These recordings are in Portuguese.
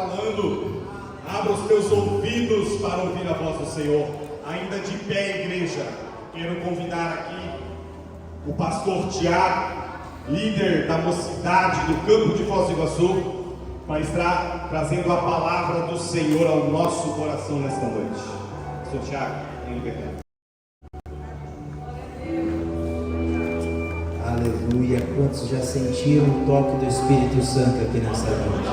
falando. Abra os teus ouvidos para ouvir a voz do Senhor. Ainda de pé, igreja, quero convidar aqui o pastor Tiago, líder da mocidade do campo de Foz do Iguaçu, para estar trazendo a palavra do Senhor ao nosso coração nesta noite. Pastor Tiago, em liberdade. Aleluia. Quantos já sentiram o toque do Espírito Santo aqui nessa noite?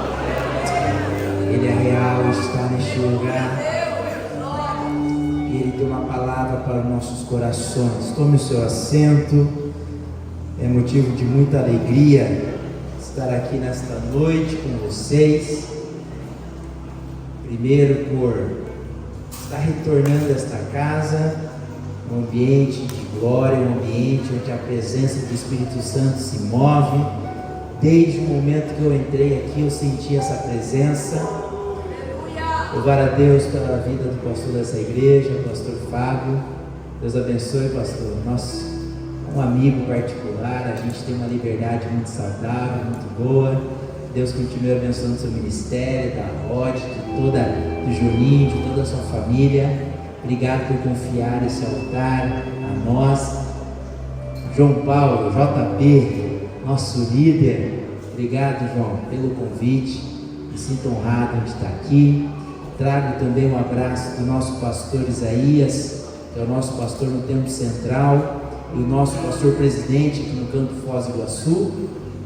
Ele é real, está neste lugar. E Ele tem uma palavra para nossos corações. Tome o seu assento. É motivo de muita alegria estar aqui nesta noite com vocês. Primeiro por estar retornando a esta casa, um ambiente de glória, um ambiente onde a presença do Espírito Santo se move. Desde o momento que eu entrei aqui, eu senti essa presença. Louvar a Deus pela vida do pastor dessa igreja, o pastor Fábio. Deus abençoe, pastor. Nosso um amigo particular, a gente tem uma liberdade muito saudável, muito boa. Deus continue abençoando o seu ministério, da Rod, do Juninho, de toda a sua família. Obrigado por confiar esse altar a nós. João Paulo, JP, nosso líder. Obrigado, João, pelo convite. Me sinto honrado de estar aqui. Trago também um abraço do nosso pastor Isaías, que é o nosso pastor no Tempo Central, e o nosso pastor presidente aqui no Campo Foz do Iguaçu.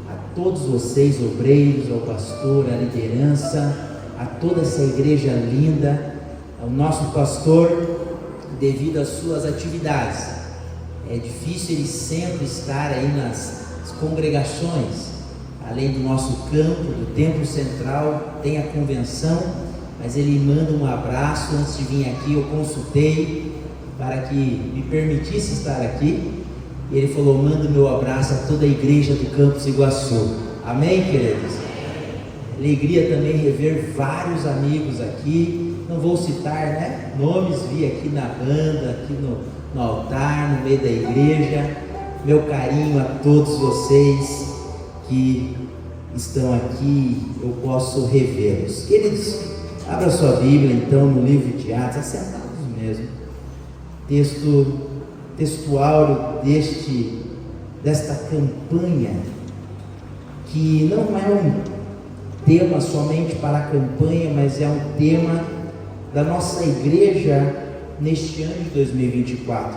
A todos vocês, obreiros, ao pastor, à liderança, a toda essa igreja linda, ao nosso pastor, devido às suas atividades. É difícil ele sempre estar aí nas congregações, além do nosso campo, do Templo Central, tem a convenção, mas ele manda um abraço. Antes de vir aqui eu consultei para que me permitisse estar aqui. Ele falou: manda o meu abraço a toda a igreja do Campus Iguaçu. Amém, queridos? Alegria também rever vários amigos aqui. Não vou citar, nomes, vi aqui na banda, aqui no altar, no meio da igreja. Meu carinho a todos vocês que estão aqui, eu posso revê-los. Queridos, abra sua Bíblia então no livro de Atos, assentados mesmo. Textual desta campanha, que não é um tema somente para a campanha, mas é um tema da nossa igreja neste ano de 2024.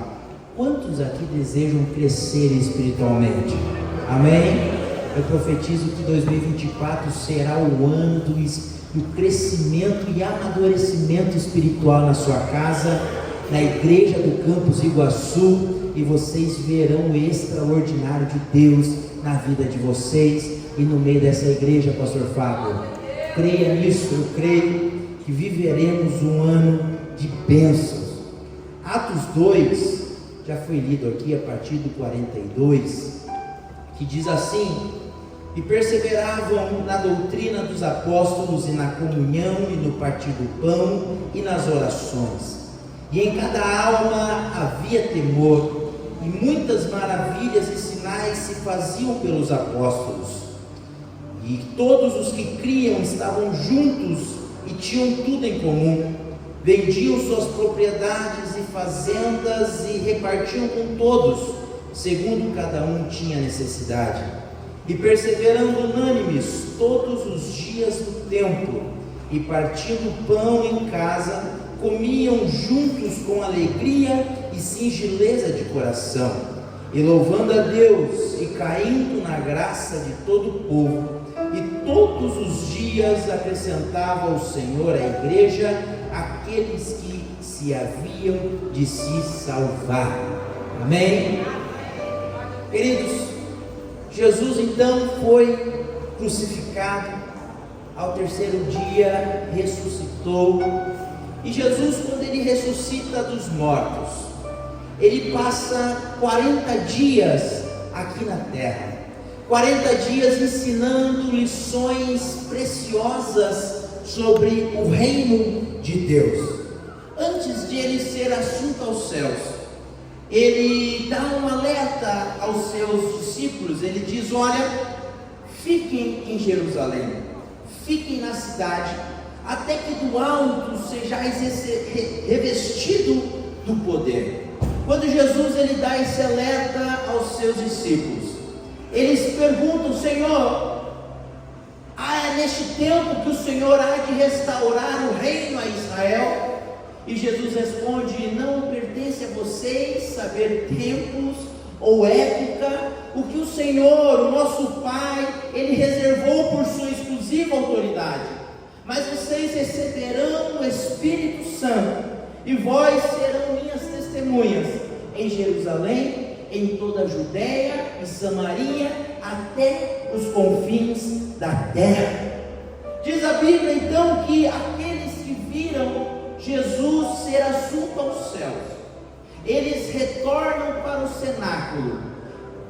Quantos aqui desejam crescer espiritualmente? Amém? Eu profetizo que 2024 será o ano do crescimento e amadurecimento espiritual na sua casa, na igreja do Campus Iguaçu, e vocês verão o extraordinário de Deus na vida de vocês e no meio dessa igreja, pastor Fábio. Creia nisso, eu creio que viveremos um ano de bênçãos. Atos 2, já foi lido aqui a partir do 42, que diz assim: e perseveravam na doutrina dos apóstolos e na comunhão e no partir do pão e nas orações. E em cada alma havia temor, e muitas maravilhas e sinais se faziam pelos apóstolos. E todos os que criam estavam juntos e tinham tudo em comum. Vendiam suas propriedades e fazendas e repartiam com todos, segundo cada um tinha necessidade. E perseverando unânimes todos os dias no templo, e partindo pão em casa, comiam juntos com alegria e singeleza de coração, e louvando a Deus e caindo na graça de todo o povo. E todos os dias acrescentava o Senhor à igreja aqueles que se haviam de se salvar. Amém? Queridos, Jesus então foi crucificado, ao terceiro dia ressuscitou. E Jesus, quando ele ressuscita dos mortos, ele passa 40 dias aqui na terra, 40 dias ensinando lições preciosas sobre o reino de Deus. Antes de ele ser assunto aos céus, ele dá um alerta aos seus discípulos. Ele diz: olha, fiquem em Jerusalém, fiquem na cidade, até que do alto sejais revestido do poder. Quando Jesus ele dá esse alerta aos seus discípulos, eles perguntam: Senhor, é neste tempo que o Senhor há de restaurar o reino a Israel? E Jesus responde: não pertence a vocês saber tempos ou época, o que o Senhor, o nosso Pai, Ele reservou por sua exclusiva autoridade. Mas vocês receberão o Espírito Santo, e vós serão minhas testemunhas, em Jerusalém, em toda a Judéia e Samaria, até os confins da terra. Diz a Bíblia então que aqueles que viram Jesus ser assunto aos céus, eles retornam para o cenáculo,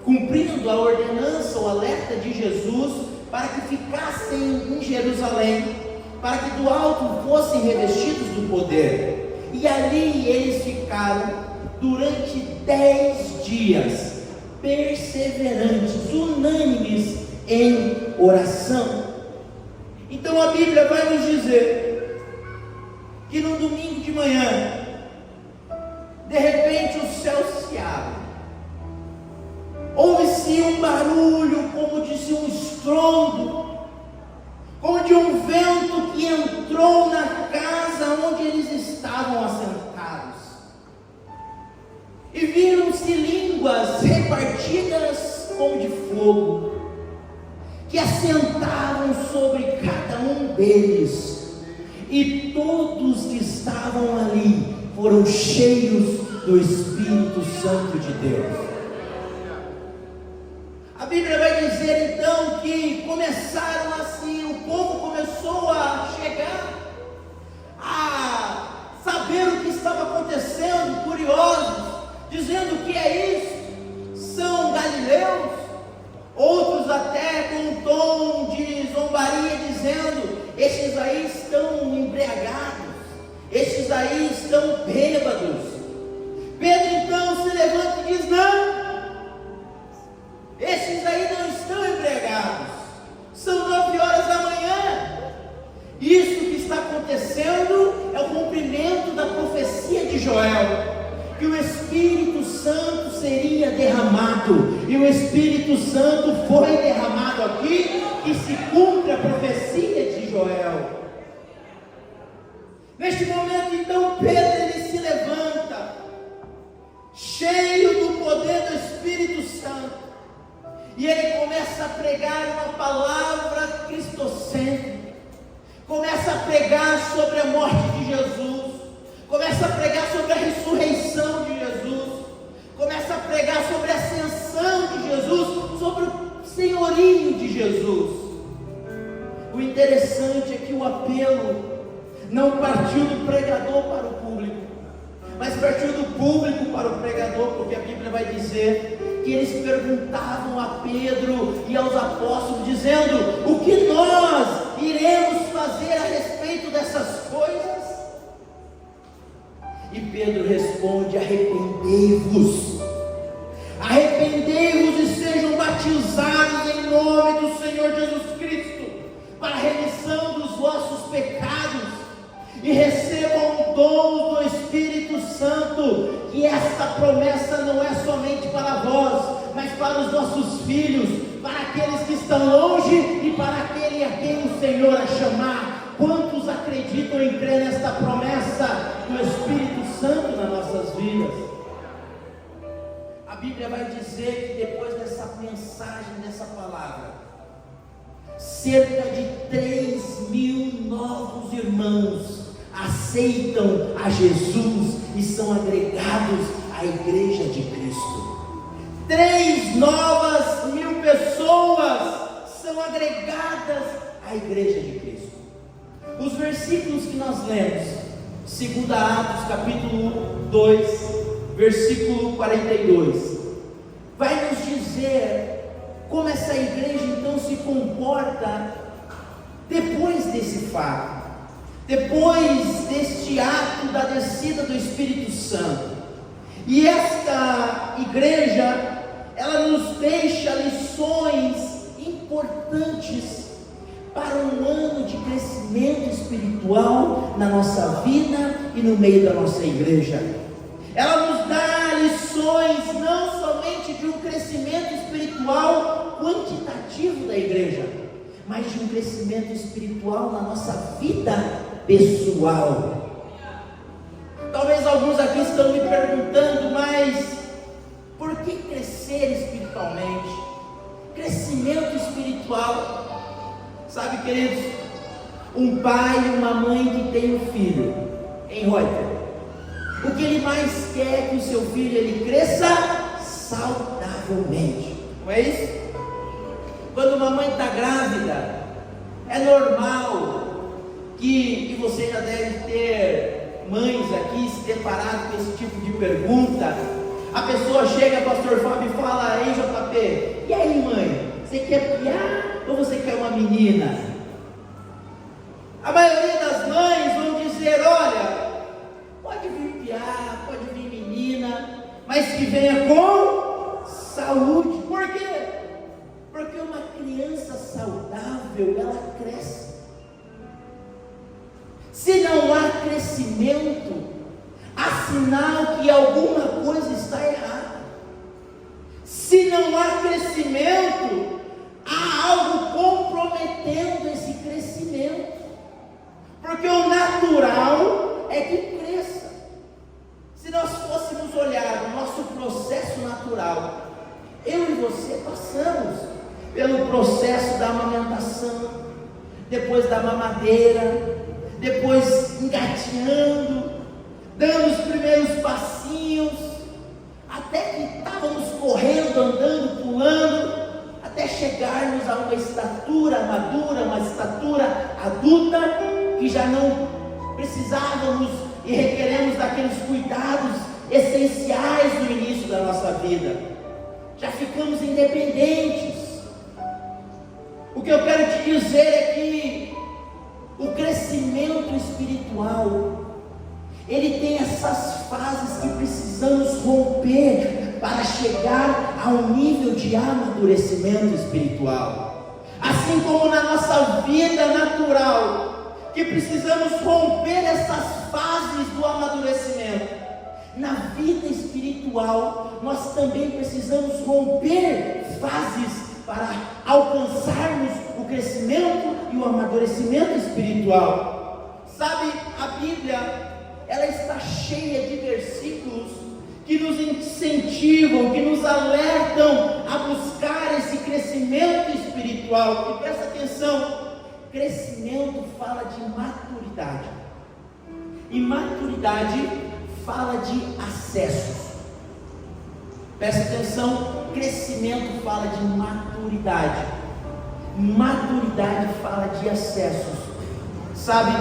cumprindo a ordenança, o alerta de Jesus, para que ficassem em Jerusalém, para que do alto fossem revestidos do poder. E ali eles ficaram durante 10 dias, perseverantes, unânimes em oração. Então a Bíblia vai nos dizer que no domingo de manhã, de repente o céu se abre, ouve-se um barulho como de um estrondo, como de um vento que entrou na casa onde eles estavam assentados, e viram-se línguas repartidas como de fogo, que assentavam sobre cada um deles, e todos que estavam ali foram cheios do Espírito Santo de Deus. A Bíblia vai dizer então que começaram assim, o povo começou a chegar, a saber o que estava acontecendo, curiosos, dizendo: o que é isso? São galileus? Outros até com um tom de zombaria, dizendo: estes aí estão embriagados, estes aí estão bêbados. Pedro então se levanta e diz: não, estes aí não estão embriagados, são 9 horas da manhã. Isso que está acontecendo é o cumprimento da profecia de Joel, que o Espírito Santo seria derramado, e o Espírito Santo foi derramado aqui, e se cumpre a profecia de Joel. Neste momento então Pedro ele se levanta, cheio do poder do Espírito Santo, e ele começa a pregar uma palavra cristocêntrica, começa a pregar sobre a morte de Jesus, começa a pregar sobre a ressurreição de Jesus, começa a pregar sobre a ascensão de Jesus, sobre o senhorio de Jesus. O interessante é que o apelo não partiu do pregador para o público, mas partiu do público para o pregador, porque a Bíblia vai dizer que eles perguntavam a Pedro e aos apóstolos, dizendo: o que nós iremos fazer a respeito dessas coisas? E Pedro responde: arrependei-vos, arrependei-vos e sejam batizados em nome do Senhor Jesus Cristo, para a remissão dos vossos pecados, e recebam o dom do Espírito Santo, que esta promessa não é somente para vós, mas para os nossos filhos, para aqueles que estão longe e para aquele a quem o Senhor a chamar. Quantos acreditam em crer nesta promessa do Espírito Santo nas nossas vidas? A Bíblia vai dizer que depois dessa mensagem, dessa palavra, cerca de 3.000 novos irmãos aceitam a Jesus e são agregados à igreja de Cristo. 3.000 pessoas são agregadas à igreja de Cristo. Os versículos que nós lemos, 2 Atos capítulo 2, versículo 42, vai nos dizer como essa igreja então se comporta depois desse fato, depois deste ato da descida do Espírito Santo. E esta igreja, ela nos deixa lições importantes para um ano de crescimento espiritual na nossa vida e no meio da nossa igreja. Ela nos dá lições não somente de um crescimento espiritual quantitativo da igreja, mas de um crescimento espiritual na nossa vida pessoal. Talvez alguns aqui estão me perguntando, mas por que crescer espiritualmente? Crescimento espiritual. Sabe, queridos, um pai e uma mãe que tem um filho em Reuter, o que ele mais quer é que o seu filho ele cresça saudavelmente, não é isso? Quando uma mãe está grávida, é normal que, e você já deve ter mães aqui se deparado com esse tipo de pergunta. A pessoa chega, pastor Fábio, e fala: ei, JP, e aí, mãe, você quer piar ou você quer uma menina? A maioria das mães vão dizer: olha, pode vir piar, pode vir menina, mas que venha com saúde. Por quê? Porque uma criança saudável, ela cresce. Se não há crescimento, há sinal que alguma coisa está errada. Se não há crescimento, há algo comprometendo esse crescimento. Porque o natural é que cresça. Se nós fôssemos olhar o nosso processo natural, eu e você passamos pelo processo da amamentação, depois da mamadeira, depois engateando, dando os primeiros passinhos, até que estávamos correndo, andando, pulando, até chegarmos a uma estatura madura, uma estatura adulta, que já não precisávamos e requeremos daqueles cuidados essenciais no início da nossa vida. Já ficamos independentes. O que eu quero te dizer é que o crescimento espiritual, ele tem essas fases que precisamos romper para chegar a um nível de amadurecimento espiritual. Assim como na nossa vida natural, que precisamos romper essas fases do amadurecimento, na vida espiritual, nós também precisamos romper fases para alcançarmos o crescimento e o amadurecimento espiritual. Sabe, a Bíblia, ela está cheia de versículos que nos incentivam, que nos alertam a buscar esse crescimento espiritual. E presta atenção, crescimento fala de maturidade, e maturidade fala de acessos. Presta atenção, crescimento fala de maturidade, maturidade fala de acessos. Sabe,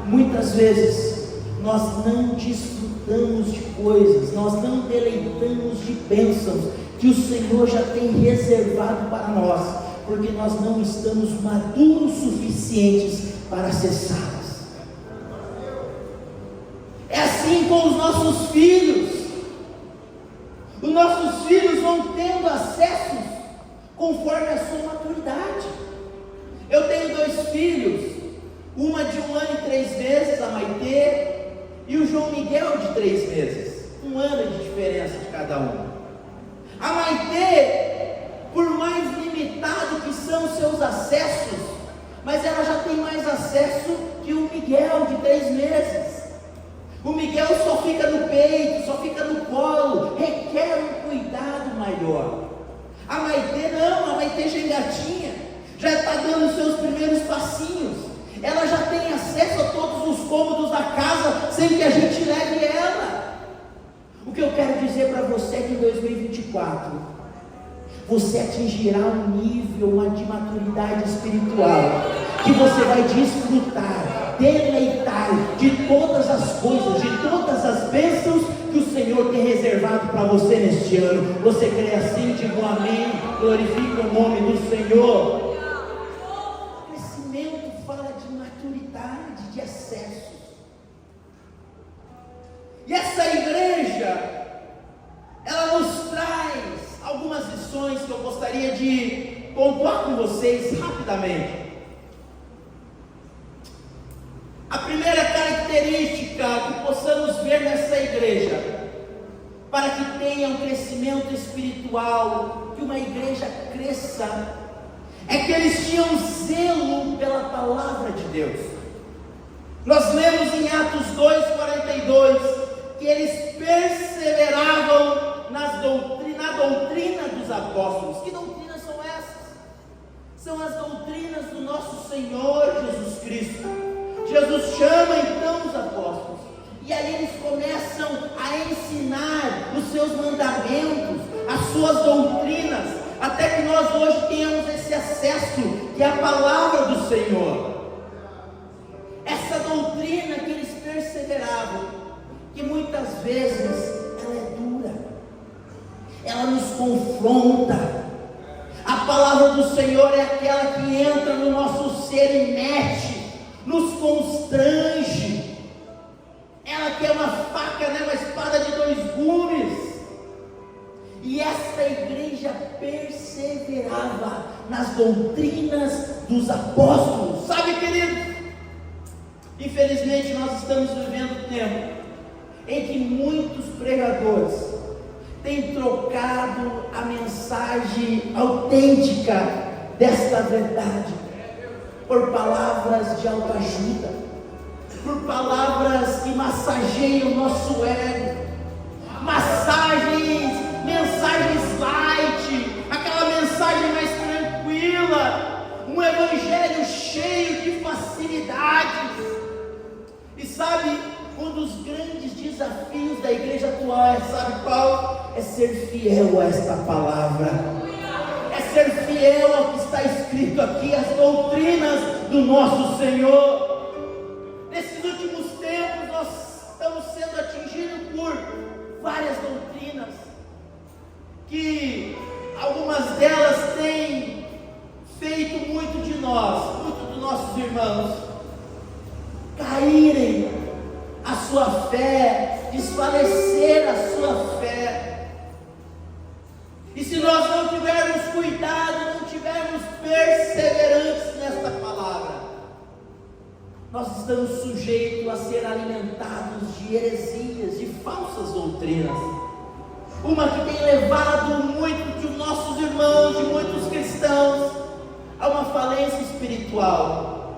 muitas vezes nós não desfrutamos de coisas, nós não deleitamos de bênçãos que o Senhor já tem reservado para nós, porque nós não estamos maduros suficientes para acessá-las. É assim com os nossos filhos. Os nossos filhos vão tendo acesso conforme a sua maturidade. Eu tenho 2 filhos, uma de 1 ano e 3 meses, a Maitê, e o João Miguel de 3 meses, 1 ano de diferença de cada um. A Maitê, por mais limitado que são os seus acessos, mas ela já tem mais acesso que o Miguel de 3 meses. O Miguel só fica no peito, só fica no colo, requer um cuidado maior. A Maitê não, a Maitê já engatinha, já está dando os seus primeiros passinhos, ela já tem acesso a todos os cômodos da casa, sem que a gente leve ela. O que eu quero dizer para você é que em 2024, você atingirá um nível de maturidade espiritual, que você vai desfrutar, deleitar de todas as coisas, de todas as bênçãos que o Senhor tem reservado para você neste ano. Você crê assim? Diga um amém, glorifica o nome do Senhor. Crescimento fala de maturidade, de acesso. E essa igreja, ela nos traz algumas lições que eu gostaria de pontuar com vocês rapidamente. A primeira característica que possamos ver nessa igreja, para que tenha um crescimento espiritual, que uma igreja cresça, é que eles tinham zelo pela palavra de Deus. Nós lemos em Atos 2:42 que eles perseveravam na doutrina dos apóstolos. Que doutrinas são essas? São as doutrinas do nosso Senhor Jesus Cristo. Jesus chama então os apóstolos, e aí eles começam a ensinar os seus mandamentos, as suas doutrinas, até que nós hoje tenhamos esse acesso, que é a palavra do Senhor. Essa doutrina que eles perseveravam, que muitas vezes ela é dura, ela nos confronta. A palavra do Senhor é aquela que entra no nosso ser e mexe, nos constrange. Ela que é uma faca, uma espada de 2 gumes. E esta igreja perseverava nas doutrinas dos apóstolos. Sabe, queridos, infelizmente nós estamos vivendo um tempo em que muitos pregadores têm trocado a mensagem autêntica desta verdade por palavras de autoajuda, por palavras que massageiam o nosso ego, mensagens light, aquela mensagem mais tranquila, um evangelho cheio de facilidades. E sabe, um dos grandes desafios da igreja atual sabe qual? É ser fiel a esta palavra, é ser fiel ao que está escrito aqui, as doutrinas do nosso Senhor. Nesses últimos tempos nós estamos sendo atingidos por várias doutrinas, que algumas delas têm feito muito de nós, muito dos nossos irmãos, caírem a sua fé, desfalecer a sua fé. E se nós não tivermos cuidado, não tivermos perseverantes nesta palavra, nós estamos sujeitos a ser alimentados de heresias, de falsas doutrinas. Uma que tem levado muito de nossos irmãos, de muitos cristãos, a uma falência espiritual.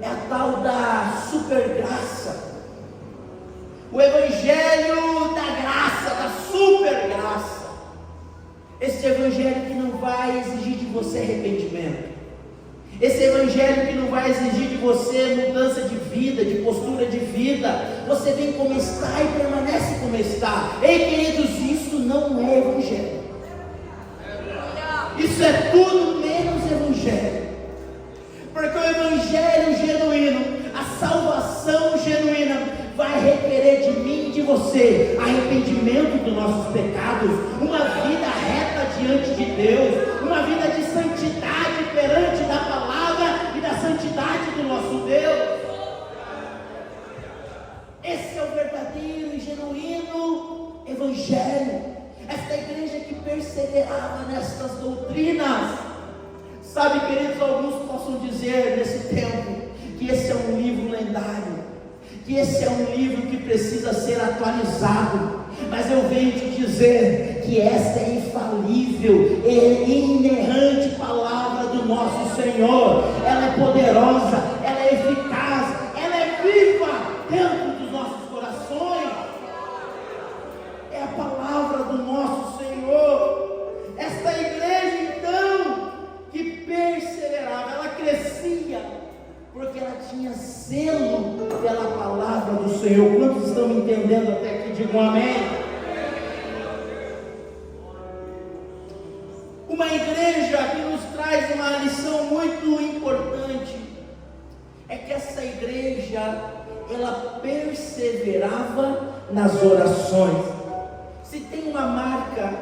É a tal da supergraça, o evangelho da graça, da supergraça. Esse evangelho que não vai exigir de você arrependimento, esse evangelho que não vai exigir de você mudança de vida, de postura de vida. Você vem como está e permanece como está. Ei, queridos, isso não é evangelho. Isso é tudo menos evangelho. Porque o evangelho genuíno, a salvação genuína, vai requerer de mim e de você arrependimento dos nossos pecados, uma vida reta diante de Deus, uma vida de santidade perante da palavra e da santidade do nosso Deus. Esse é o verdadeiro e genuíno evangelho. Esta igreja que perseverava nestas doutrinas. Sabe, queridos, alguns possam dizer nesse tempo que esse é um livro lendário, que esse é um livro que precisa ser atualizado, mas eu venho te dizer que essa é infalível e inerrante palavra do nosso Senhor. Ela é poderosa, ela é eficaz, ela é viva dentro dos nossos corações. É a palavra do nosso Senhor. Esta igreja então que perseverava, ela crescia, porque ela tinha zelo pela palavra do Senhor. Quantos estão me entendendo até aqui? Digam amém. Uma igreja que nos traz uma lição muito importante, é que essa igreja, ela perseverava nas orações. Se tem uma marca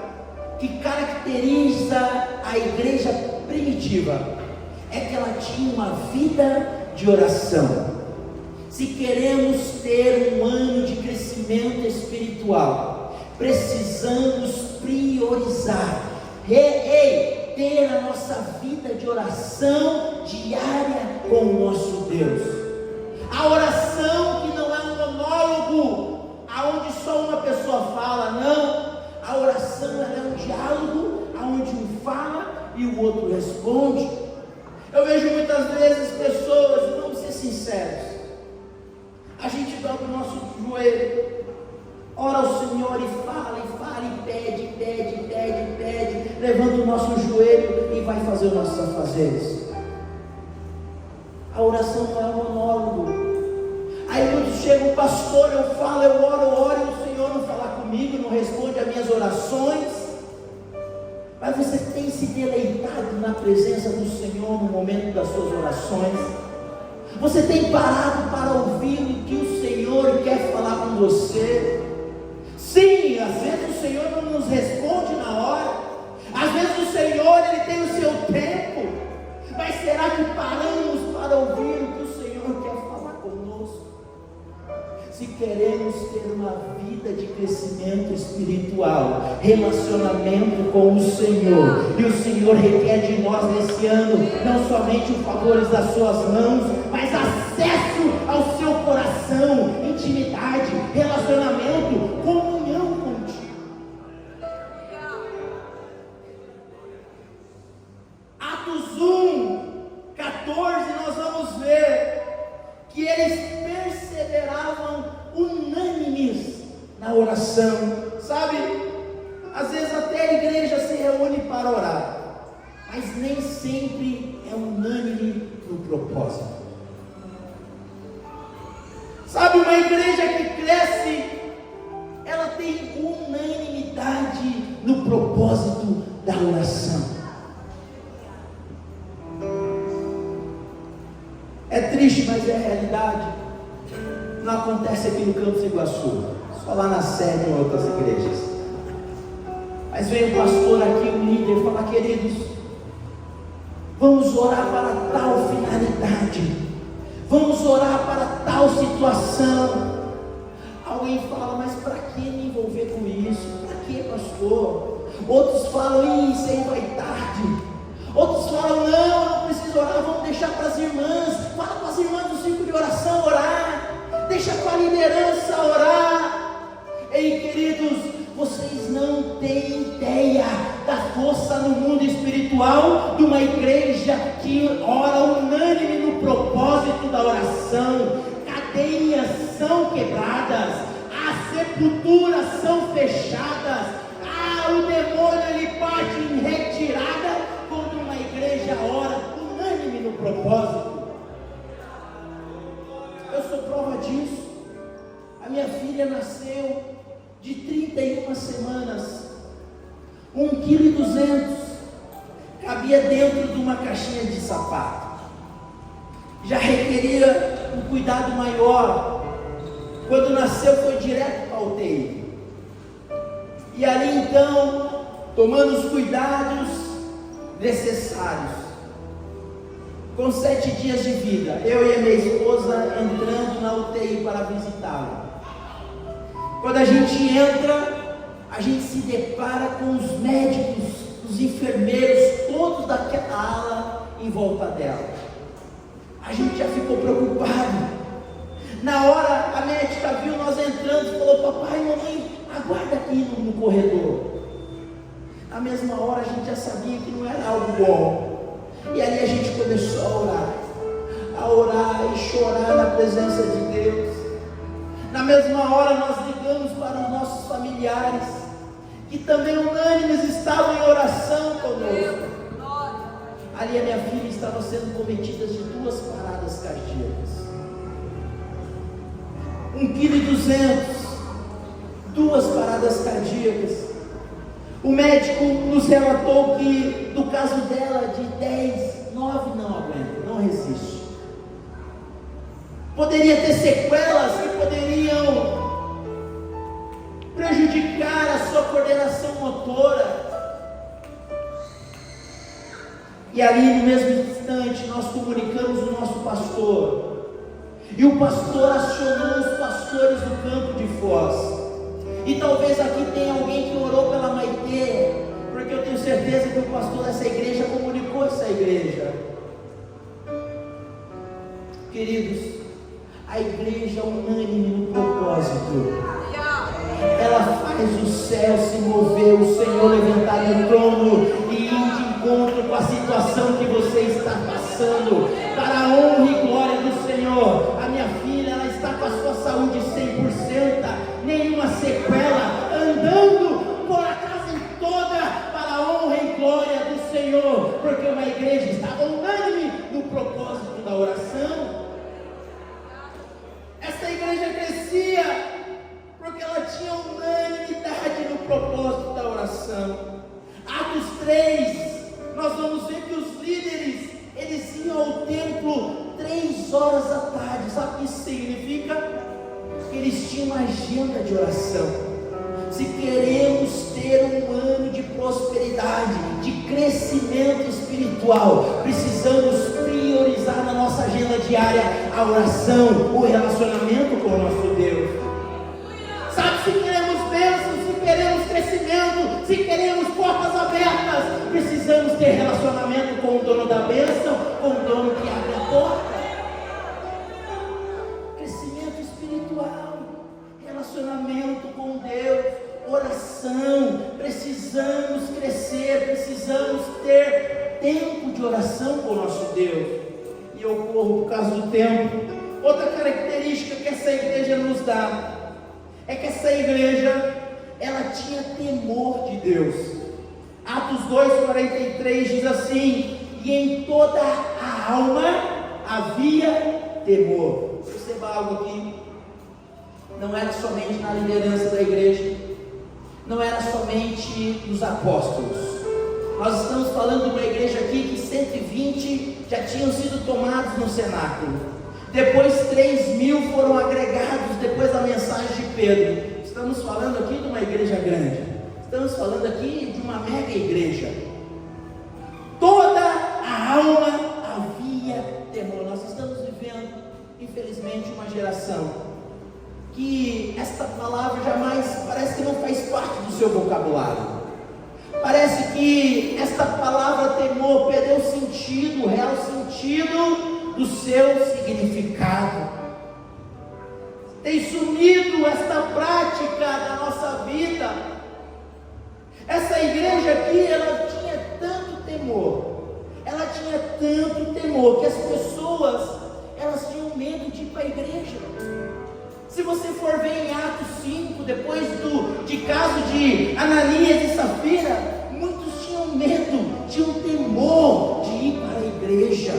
que caracteriza a igreja primitiva, é que ela tinha uma vida de oração. Se queremos ter um ano de crescimento espiritual, precisamos priorizar, ter a nossa vida de oração diária com o nosso Deus. A oração que não é um monólogo, aonde só uma pessoa fala, não. A oração ela é um diálogo, aonde um fala e o outro responde. Eu vejo muitas vezes pessoas, vamos ser sinceros, a gente dobra o nosso joelho, ora ao Senhor e fala, e pede, levanta o nosso joelho e vai fazer os nossos afazeres. A oração não é um monólogo. Aí quando chega o pastor, eu falo, eu oro, e o Senhor não fala comigo, não responde às minhas orações. Mas você tem se deleitado na presença do Senhor no momento das suas orações? Você tem parado para ouvir o que o Senhor quer falar com você? Sim, às vezes o Senhor não nos responde na hora, às vezes o Senhor ele tem o seu tempo, mas será que paramos para ouvir o que o Senhor quer falar conosco? Se queremos ter uma vida de crescimento espiritual, relacionamento com o Senhor, e o Senhor requer de nós nesse ano, não somente os favores das suas mãos, mas acesso ao seu coração, intimidade, relacionamento, comunhão contigo. Atos 1:14 nós vamos ver que eles perseveravam unânimes na oração, sabe? Às vezes até a igreja se reúne para orar, mas nem sempre é unânime no propósito. Sabe, uma igreja que cresce, ela tem unanimidade no propósito da oração. É triste, mas é a realidade. Não acontece aqui no Campos Iguaçu, só lá na sede em outras igrejas. Mas vem o pastor aqui, o líder, fala: queridos, vamos orar para tal finalidade, vamos orar para tal situação. Alguém fala: mas para que me envolver com isso? Para que, pastor? Outros falam: isso aí vai tarde. Outros falam: não, eu não preciso orar, vamos deixar para as irmãs. Fala para as irmãs do círculo de oração orar, deixa para a liderança orar. Ei, queridos, vocês não têm ideia da força no mundo espiritual de uma igreja que ora unânime no propósito da oração. Cadeias são quebradas, as sepulturas são fechadas, o demônio ele parte em retirada quando uma igreja ora unânime no propósito. Eu sou prova disso. A minha filha nasceu de 31 semanas, 1,2 kg, cabia dentro de uma caixinha de sapato. Já requeria um cuidado maior. Quando nasceu foi direto para a UTI. E ali então, tomando os cuidados necessários, com 7 dias de vida, eu e a minha esposa entrando na UTI para visitá-la. Quando a gente entra, a gente se depara com os médicos, os enfermeiros, todos daquela ala em volta dela. A gente já ficou preocupado. Na hora a médica viu nós entrando e falou: papai e mamãe, aguarda aqui no corredor. Na mesma hora a gente já sabia que não era algo bom. E ali a gente começou a orar e chorar na presença de Deus. Na mesma hora nós ligamos para os nossos familiares, que também unânimes estavam em oração conosco. Ali a minha filha estava sendo cometida de 2 paradas cardíacas. 1,2 kg, 2 paradas cardíacas. O médico nos relatou que no caso dela, de 10, 9 não aguenta, não resiste. Poderia ter sequelas que poderiam prejudicar a sua coordenação motora. E ali no mesmo instante nós comunicamos o nosso pastor. E o pastor acionou os pastores do campo de Foz. E talvez aqui tenha alguém que orou pela Maitê, porque eu tenho certeza que o pastor dessa igreja comunicou essa igreja. Queridos, a igreja unânime no propósito. Ela faz o céu se mover, o Senhor levantar no trono e ir de encontro com a situação que você está passando, para a honra e glória do Senhor. A minha filha, ela está com a sua saúde 100%, nenhuma sequela, andando por a casa toda, para a honra e glória do Senhor, porque uma igreja estava unânime no propósito da oração. Essa igreja crescia porque ela tinha unanimidade no propósito da oração. Atos 3, nós vamos ver que os líderes, eles iam ao templo 3 horas da tarde. Sabe o que isso significa? Que eles tinham uma agenda de oração. Se queremos ter um ano de prosperidade, de crescimento espiritual, precisamos priorizar na nossa agenda diária a oração, o relacionamento com o nosso Deus. Sabe, se queremos bênçãos, se queremos crescimento, se queremos portas abertas, precisamos ter relacionamento com o dono da bênção, com o dono que abre a porta. Crescimento espiritual, relacionamento com Deus, oração. Precisamos crescer, precisamos ter tempo de oração com o nosso Deus. E eu corro por causa do tempo. Outra característica que essa igreja nos dá é que essa igreja, ela tinha temor de Deus. Atos 2:43 diz assim: e em toda a alma havia temor. Perceba algo aqui, não era somente na liderança da igreja, não era somente nos apóstolos. Nós estamos falando de uma igreja aqui que 120 já tinham sido tomados no cenáculo. Depois 3.000 foram agregados depois da mensagem de Pedro. Estamos falando aqui de uma igreja grande. Estamos falando aqui de uma mega igreja. Toda a alma havia temor. Nós estamos vivendo, infelizmente, uma geração que esta palavra jamais, parece que não faz parte do seu vocabulário. Parece que esta palavra temor perdeu o sentido, o real sentido do seu significado. Tem sumido esta prática da nossa vida. Essa igreja aqui, ela tinha tanto temor, que as pessoas, elas tinham medo de ir para a igreja. Se você for ver em Atos 5, depois de caso de Ananias e Safira, muitos tinham medo, tinham temor de ir para a igreja.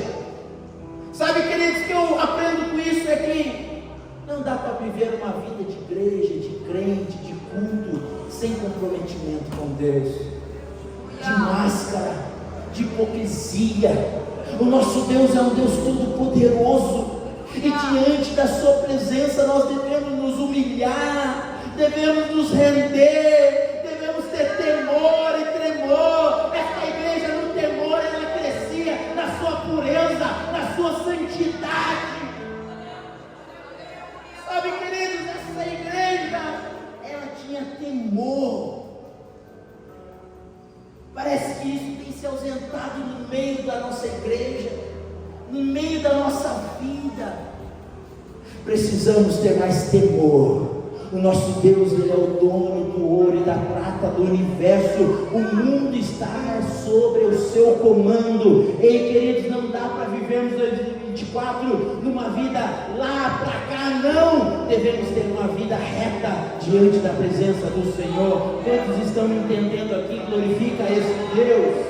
Sabe, queridos, que eu aprendo com isso é que não dá para viver uma vida de igreja, de crente, de culto, sem comprometimento com Deus, de máscara, de hipocrisia. O nosso Deus é um Deus todo-poderoso, e diante da sua presença nós devemos nos humilhar, devemos nos render, devemos ter temor e tremor. Essa igreja no temor, ela crescia na sua pureza, na sua santidade. Sabe, queridos, essa igreja, ela tinha temor. Parece que isso tem se ausentado no meio da nossa igreja, no meio da nossa vida. Precisamos ter mais temor. O nosso Deus, Ele é o dono do ouro e da prata do universo. O mundo está sobre o seu comando. Ei, queridos, não dá para vivermos 2024 numa vida lá para cá, não. Devemos ter uma vida reta diante da presença do Senhor. Quantos estão entendendo aqui? Glorifica esse Deus.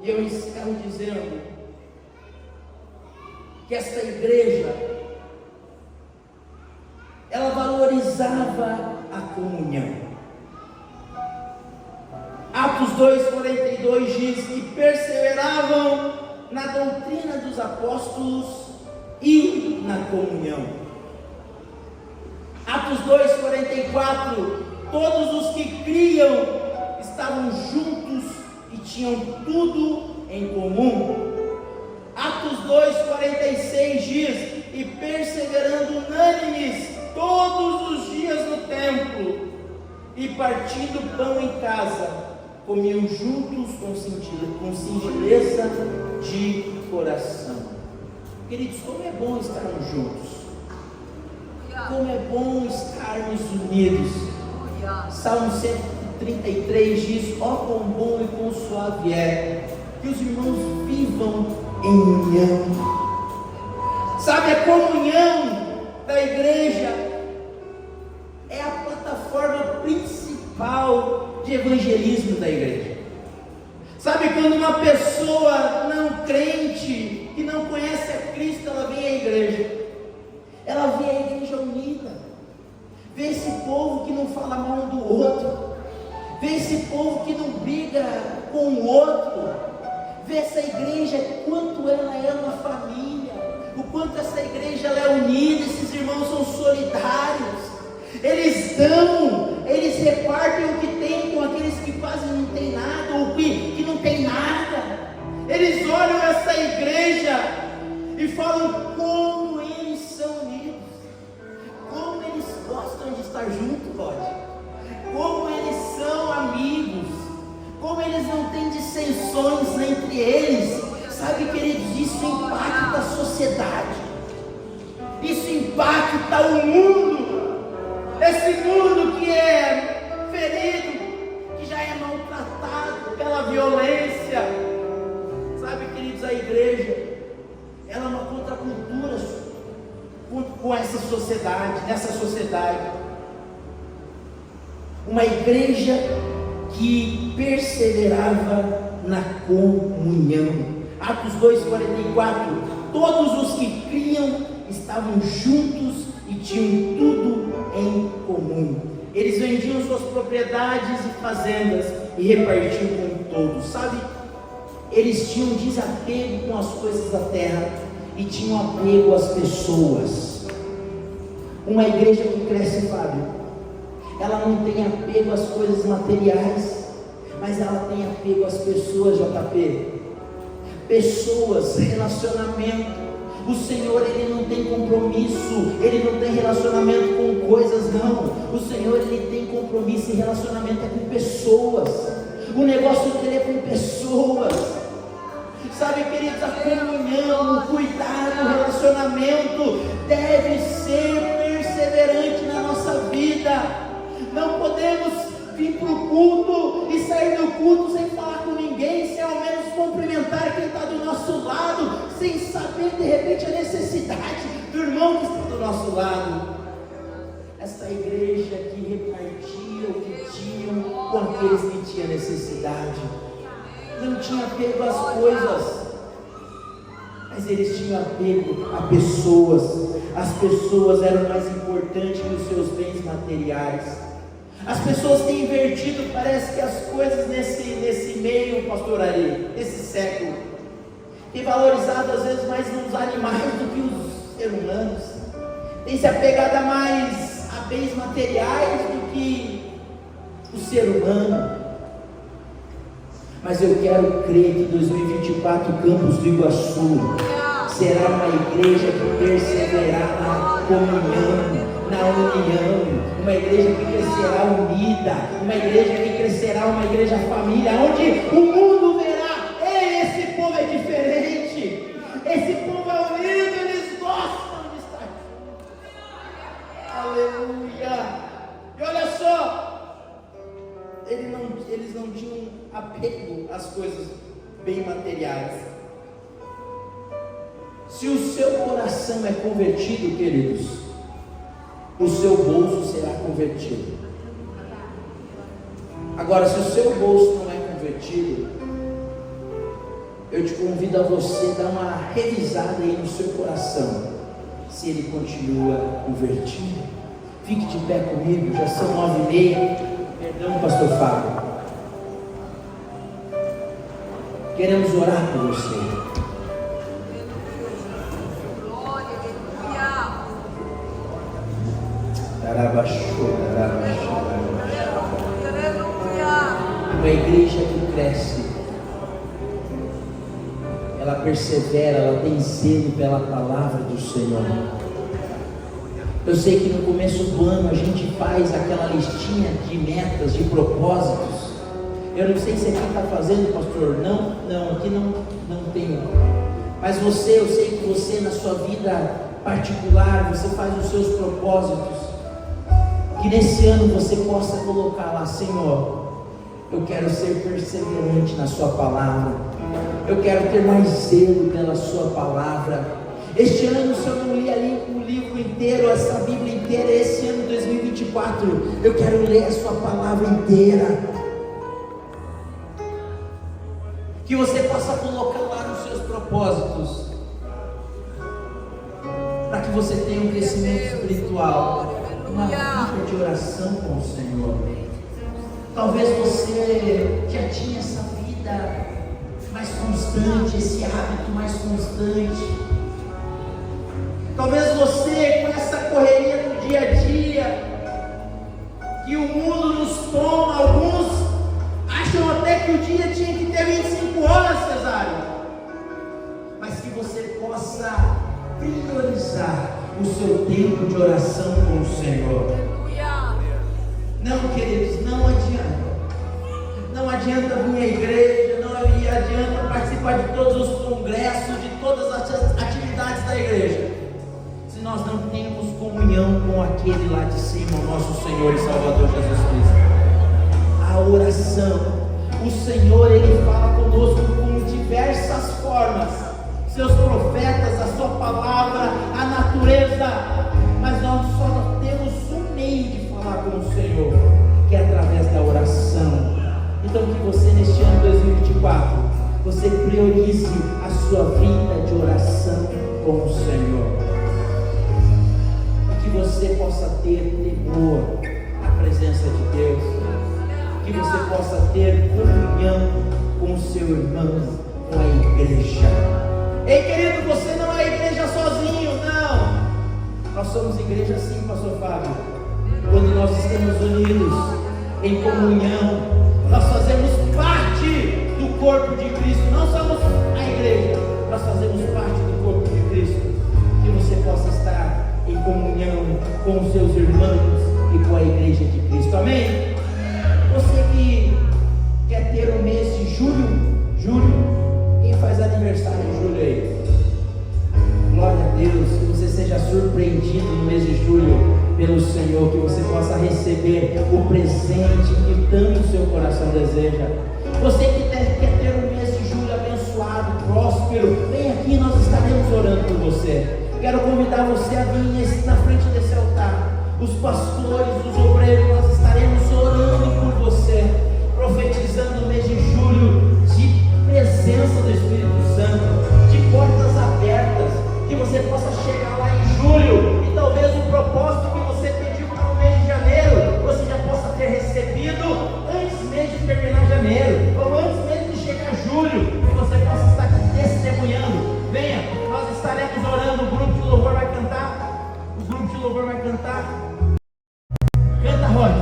E eu encerro dizendo que essa igreja, ela valorizava a comunhão. Atos 2:42 diz: e perseveravam na doutrina dos apóstolos e na comunhão. Atos 2:44, todos os que criam estavam juntos e tinham tudo em comum. Atos 2:46 diz: e perseverando unânimes todos os dias no templo, e partindo pão em casa, comiam juntos com singeleza de coração. Queridos, como é bom estarmos juntos, como é bom estarmos unidos. Salmo 133 diz: ó quão bom e quão suave é que os irmãos vivam em união. Sabe, a comunhão da igreja é a plataforma principal de evangelismo da igreja. Sabe, quando uma pessoa não crente, que não conhece a Cristo, ela vem à igreja, ela vê a igreja unida, vê esse povo que não fala mal um do outro, vê esse povo que não briga com o outro, vê essa igreja, quanto ela é uma família, o quanto essa igreja ela é unida, esses irmãos são solidários, eles dão, eles repartem o que tem com aqueles que quase não tem nada, ou que não tem nada. Eles olham essa igreja e falam como eles são unidos, como eles gostam de estar juntos, pode, como eles são amigos, como eles não têm dissensões entre eles. Sabe, queridos, isso impacta a sociedade, isso impacta o mundo. Esse mundo que é ferido, que já é maltratado pela violência. Sabe, queridos, a igreja, ela é uma contracultura com essa sociedade, nessa sociedade. Uma igreja que perseverava na comunhão. Atos 2:44, todos os que criam estavam juntos e tinham tudo em comum. Eles vendiam suas propriedades e fazendas e repartiam com todos. Sabe, eles tinham desapego com as coisas da terra e tinham apego às pessoas. Uma igreja que cresce, Fábio, ela não tem apego às coisas materiais, mas ela tem apego às pessoas, JP. Pessoas, relacionamento. O Senhor, Ele não tem compromisso, Ele não tem relacionamento com coisas, não. O Senhor, Ele tem compromisso e relacionamento é com pessoas. O negócio dele é com pessoas. Sabe, queridos, a comunhão, o cuidado, o relacionamento deve ser perseverante na nossa vida. Não podemos vir para o culto e sair do culto sem falar com ninguém, sem ao menos cumprimentar quem está do nosso lado, sem saber de repente a necessidade do irmão que está do nosso lado. Essa igreja que repartia o que tinham com aqueles que tinham necessidade, não tinha apego às coisas, mas eles tinham apego a pessoas. As pessoas eram mais importantes que os seus bens materiais. As pessoas têm invertido, parece que as coisas nesse meio, pastor Ari, nesse século, tem valorizado às vezes mais os animais do que os seres humanos, tem se apegado mais a bens materiais do que o ser humano. Mas eu quero crer que 2024 Campos do Iguaçu será uma igreja que perseverará na comunhão, na união, uma igreja que crescerá unida, uma igreja que crescerá, uma igreja família, onde o mundo verá: ei, esse povo é diferente, esse povo é unido, eles gostam de estar juntos. Aleluia! E olha só, eles não tinham apego às coisas bem materiais. Se o seu coração é convertido, queridos, o seu bolso será convertido. Agora, se o seu bolso não é convertido, eu te convido a você dar uma revisada aí no seu coração, se ele continua convertido. Fique de pé comigo, já são 9h30. Perdão, pastor Fábio. Queremos orar por você. Uma igreja que cresce, ela persevera, ela tem zelo pela palavra do Senhor. Eu sei que no começo do ano a gente faz aquela listinha de metas, de propósitos. Eu não sei se aqui está fazendo, pastor. Não, aqui não tem. Mas você, eu sei que você na sua vida particular, você faz os seus propósitos. Que nesse ano você possa colocar lá: Senhor, eu quero ser perseverante na sua palavra, eu quero ter mais zelo pela sua palavra. Este ano, se eu não li ali o livro inteiro, essa Bíblia inteira, esse ano 2024, eu quero ler a sua palavra inteira. Que você possa colocar lá nos seus propósitos, para que você tenha um crescimento espiritual, uma vida de oração com o Senhor. Talvez você já tinha essa vida mais constante, esse hábito mais constante. Talvez você, com essa correria do dia a dia, que o mundo nos toma, alguns acham até que o dia tinha que ter 25 horas, Cesário, mas que você possa priorizar o seu tempo de oração com o Senhor. Não, queridos, não adianta vir à igreja, não adianta participar de todos os congressos, de todas as atividades da igreja, se nós não temos comunhão com aquele lá de cima, o nosso Senhor e Salvador Jesus Cristo. A oração, o Senhor, Ele fala conosco com diversas formas, seus profetas, a sua palavra, a natureza, mas nós só temos um meio de falar com o Senhor, que é através da oração. Então que você neste ano 2024, você priorize a sua vida de oração com o Senhor, e que você possa ter temor à presença de Deus, que você possa ter comunhão com o seu irmão, com a igreja. Ei, querido, você não é igreja sozinho, não. Nós somos igreja sim, pastor Fábio. Quando nós estamos unidos em comunhão, nós fazemos parte do corpo de Cristo. Não somos a igreja, nós fazemos parte do corpo de Cristo. Que você possa estar em comunhão com os seus irmãos e com a igreja de Cristo. Amém? Você que quer ter o mês de julho, quem faz aniversário em julho aí? Glória a Deus, que você seja surpreendido no mês de julho pelo Senhor, que você possa receber o presente que tanto o seu coração deseja. Você que quer ter um mês de julho abençoado, próspero, vem aqui, nós estaremos orando por você. Quero convidar você a vir na frente desse altar. Os pastores, os obreiros, nós estaremos orando por você, profetizando o mês de julho de presença do Espírito Santo, de portas abertas, que você possa chegar lá em julho e talvez o propósito que você pediu para o mês de janeiro, você já possa ter recebido antes mesmo de terminar janeiro, ou antes mesmo de chegar julho, que você possa estar aqui testemunhando. Venha, nós estaremos orando, o grupo de louvor vai cantar, Canta, Rod.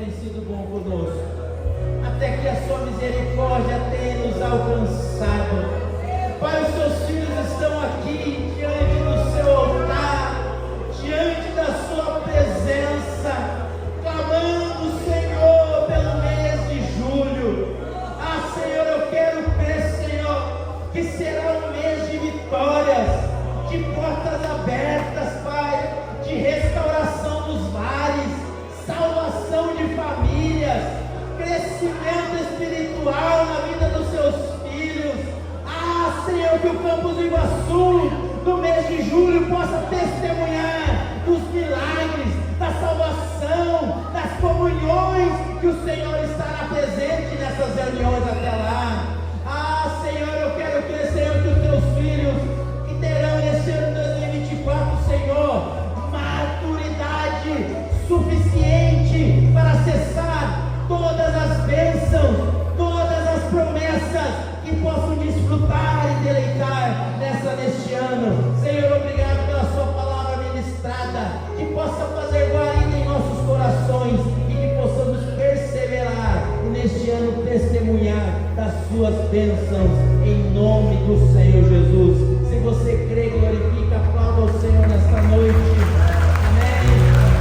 tem sido bom conosco, até que a sua misericórdia tenha nos alcançado. Pai, os seus filhos estão aqui diante do seu altar, diante da sua presença, clamando, Senhor, pelo mês de julho. Ah, Senhor, eu quero crer, Senhor, que será um mês de vitórias, de portas abertas, Pai, de restauração dos lares, salvação de famílias, crescimento espiritual na vida dos seus filhos. Ah, Senhor, que o Campos do Iguaçu, no mês de julho, possa testemunhar dos milagres, da salvação, das comunhões, que o Senhor estará presente nessas reuniões até lá. Ah, Senhor, eu quero crer, Senhor, que os teus filhos que terão nesse ano 2024, Senhor, maturidade suficiente para acessar todas as bênçãos, todas as promessas, que possam desfrutar e deleitar neste ano. Senhor, obrigado pela sua palavra ministrada, que possa fazer guarida em nossos corações e que possamos perseverar e neste ano testemunhar das suas bênçãos em nome do Senhor Jesus. Se você crê, glorifica, aplauda o Senhor nesta noite. Amém.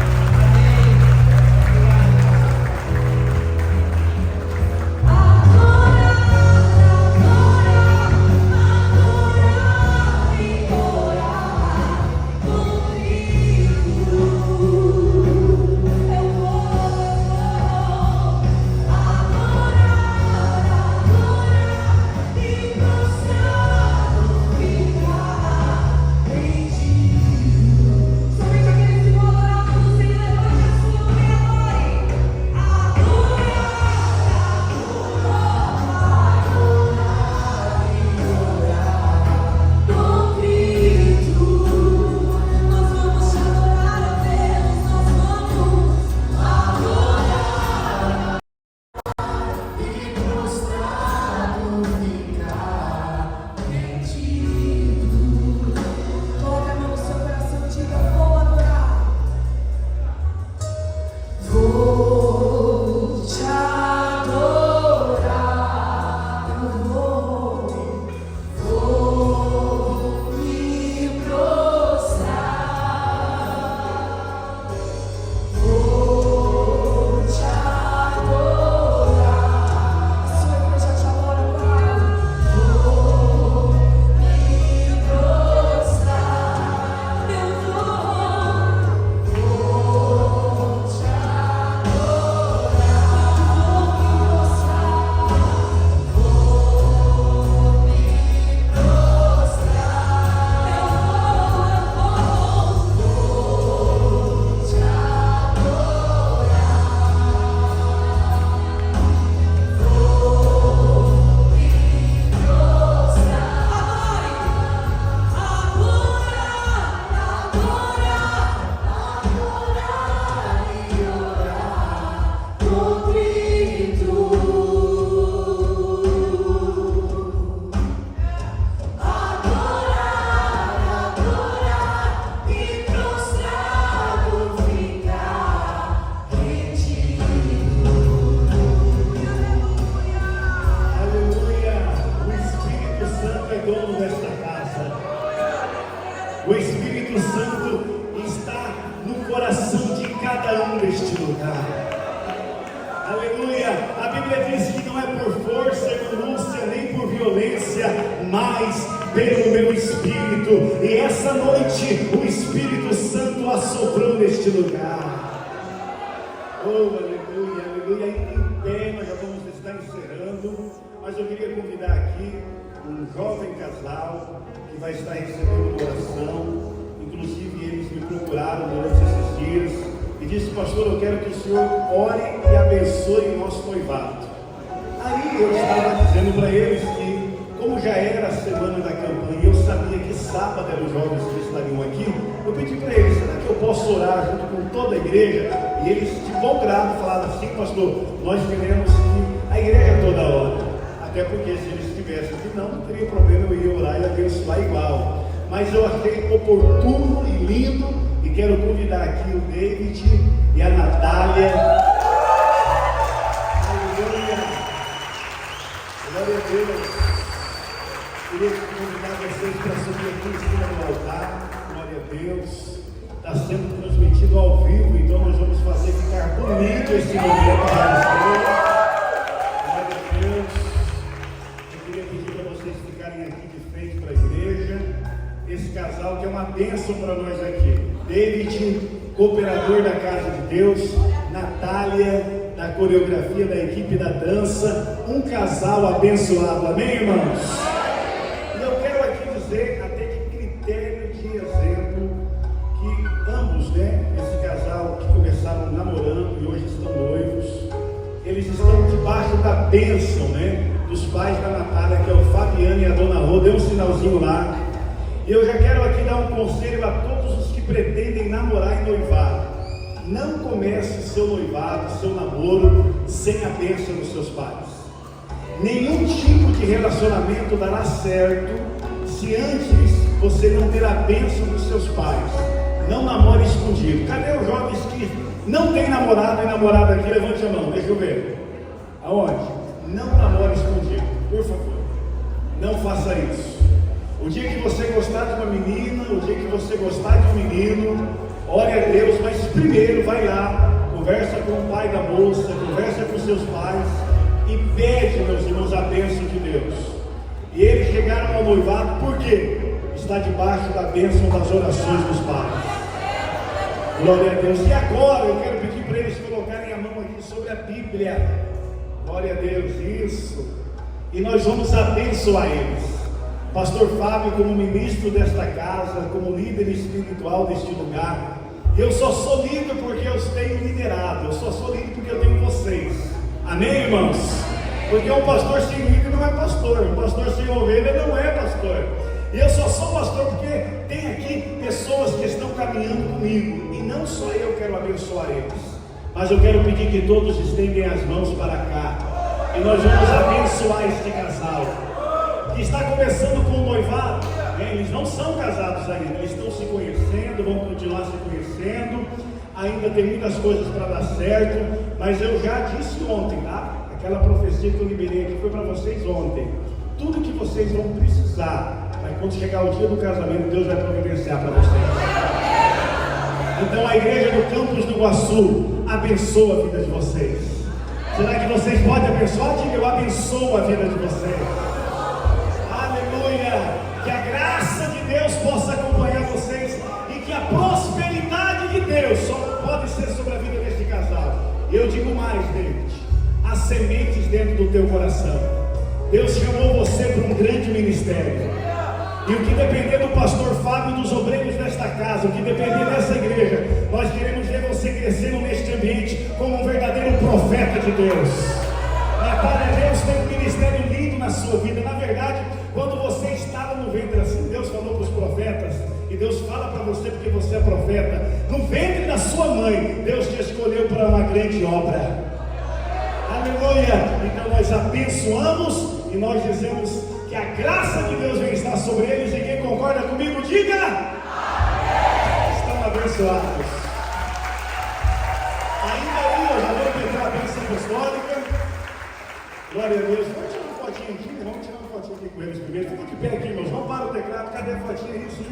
O Espírito Santo está no coração de cada um deste lugar. Aleluia! A Bíblia diz que não é por força e minúcia, nem por violência, mas pelo meu Espírito. E essa noite o Espírito Santo assoprou neste lugar. Oh, aleluia, aleluia. Em pé, nós já vamos estar encerrando, mas eu queria convidar aqui um jovem casal que vai estar recebendo oração. Inclusive eles me procuraram durante esses dias e disse: pastor, eu quero que o senhor ore e abençoe o nosso noivado. Aí eu estava dizendo para eles que, como já era a semana da campanha, eu sabia que sábado eram os jovens que estariam aqui. Eu pedi para eles: será que eu posso orar junto com toda a igreja? E eles, de bom grado, falaram assim: pastor, nós queremos que a igreja toda ore. Até porque se eles tivessem aqui, não teria problema, eu ia orar e abençoar igual. Mas eu achei oportuno e lindo, e quero convidar aqui o David e a Natália administrador da Casa de Deus, Natália, da coreografia da equipe da dança, um casal abençoado, amém, irmãos? E eu quero aqui dizer, até que critério de exemplo, que ambos, esse casal que começaram namorando e hoje estão noivos, eles estão debaixo da bênção, dos pais da Natália, que é o Fabiano e a Dona Rô. Dê um sinalzinho lá. E eu já quero aqui dar um conselho a todos os que pretendem namorar e noivar. Não comece seu noivado, seu namoro, sem a bênção dos seus pais. Nenhum tipo de relacionamento dará certo se antes você não ter a bênção dos seus pais. Não namore escondido. Cadê os jovens que não tem namorado e namorada aqui? Levante a mão, deixa eu ver. Aonde? Não namore escondido, por favor. Não faça isso. O dia que você gostar de uma menina, o dia que você gostar de um menino, ore a Deus, mas primeiro vai lá, conversa com o pai da moça, conversa com seus pais e pede, meus irmãos, a bênção de Deus. E eles chegaram ao noivado, por quê? Está debaixo da bênção das orações dos pais. Glória a Deus. E agora eu quero pedir para eles colocarem a mão aqui sobre a Bíblia. Glória a Deus, isso. E nós vamos abençoar eles. Pastor Fábio, como ministro desta casa, como líder espiritual deste lugar, eu só sou líder porque eu os tenho liderado, eu só sou líder porque eu tenho vocês. Amém, irmãos? Porque um pastor sem líder não é pastor, um pastor sem ovelha não é pastor. E eu só sou pastor porque tem aqui pessoas que estão caminhando comigo, e não só eu quero abençoar eles, mas eu quero pedir que todos estendem as mãos para cá, e nós vamos abençoar este casal que está começando com o noivado. Eles não são casados ainda, eles estão se conhecendo, vão continuar se conhecendo, ainda tem muitas coisas para dar certo, mas eu já disse ontem, tá? Aquela profecia que eu liberei aqui foi para vocês ontem. Tudo que vocês vão precisar, mas quando chegar o dia do casamento, Deus vai providenciar para vocês. Então a igreja do Campos do Iguaçu abençoa a vida de vocês. Será que vocês podem abençoar? Diga, eu abençoo a vida de vocês. Que a graça de Deus possa acompanhar vocês e que a prosperidade de Deus só pode ser sobre a vida deste casal. Eu digo mais, David, as sementes dentro do teu coração. Deus chamou você para um grande ministério. E o que depender do pastor Fábio e dos obreiros desta casa, o que depender dessa igreja, nós queremos ver você crescendo neste ambiente como um verdadeiro profeta de Deus. Natália, Deus tem um ministério lindo na sua vida. Na verdade, quando você estava no ventre assim, Deus falou para os profetas, e Deus fala para você porque você é profeta. No ventre da sua mãe, Deus te escolheu para uma grande obra. Aleluia! Então nós abençoamos e nós dizemos que a graça de Deus vem estar sobre eles, e quem concorda comigo, diga! Amém. Estão abençoados. Ainda aí, eu já vou pegar a bênção apostólica. Glória a Deus. Vamos tirar uma fotinha aqui, vamos tirar uma fotinha aqui com eles primeiro. Fica de pé aqui, irmãos. Não para o teclado. Cadê a fotinha? Isso.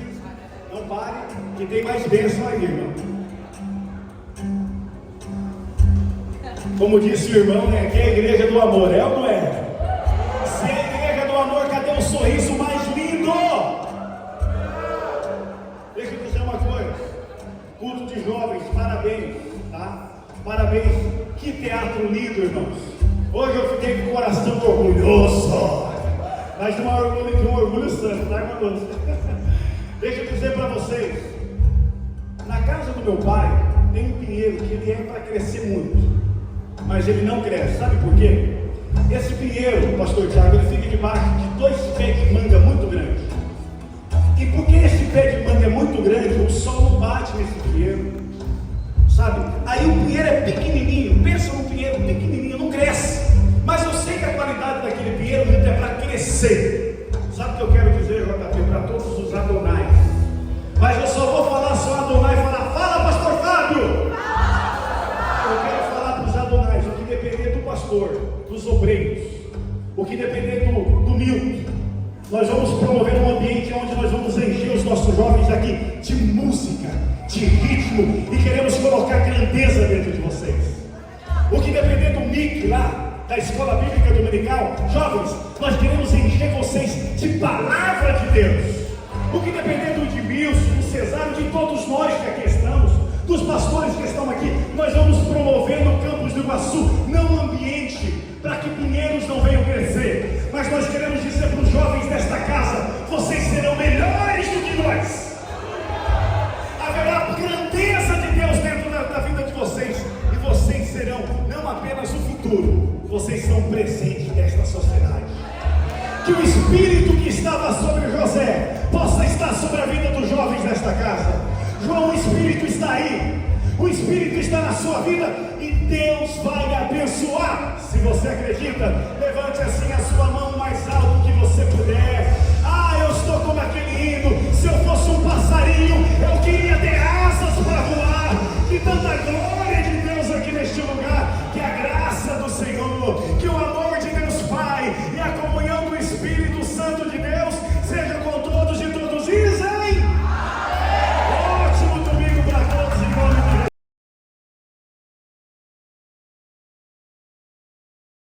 Não pare, que tem mais bênção aí, irmão. Como disse o irmão, aqui é a igreja do amor, é ou não é? Se é a igreja do amor, cadê o sorriso mais lindo? Deixa eu dizer uma coisa. Culto de jovens, parabéns, tá? Parabéns. Que teatro lindo, irmãos. Hoje eu fiquei com o coração orgulhoso, mas de um orgulho santo, tá, irmãos? Deixa eu dizer para vocês, na casa do meu pai tem um pinheiro que ele é para crescer muito, mas ele não cresce. Sabe por quê? Esse pinheiro, pastor Tiago, ele fica debaixo de 2 pés de manga muito grandes. E porque esse pé de manga é muito grande, o sol não bate nesse pinheiro, sabe? Aí o pinheiro é pequenininho, pensa num pinheiro pequenininho, não cresce. Mas eu sei que a qualidade daquele pinheiro é para crescer. Sabe o que eu quero dizer, JP, para todos os Adonais? Mas eu só vou falar só Adonai, fala pastor Fábio! Eu quero falar para os Adonais, o que depender do pastor, dos obreiros, o que depender do Milton, nós vamos promover um ambiente onde nós vamos encher os nossos jovens aqui de música, de ritmo, e queremos colocar grandeza dentro de vocês. O que depender do Mick lá, da Escola Bíblica Dominical, jovens, nós queremos encher vocês de palavra de Deus. O que depender do Edmilson, do Cesário, de todos nós que aqui estamos, dos pastores que estão aqui. Nós vamos promover no Campus do Iguaçu, não um ambiente para que pinheiros não venham crescer, mas nós queremos dizer para os jovens desta casa: vocês serão melhores do que nós. Haverá grandeza de Deus dentro da vida de vocês, e vocês serão não apenas o futuro, vocês são o presente desta sociedade. Que o Espírito que estava sobre José possa estar sobre a vida dos jovens desta casa. João, o Espírito está aí, o Espírito está na sua vida, e Deus vai abençoar. Se você acredita, levante assim a sua mão mais alto que você puder. Ah, eu estou como aquele hino: se eu fosse um passarinho, eu queria ter asas para voar. Que tanta glória de Deus aqui neste lugar, que a graça do Senhor, que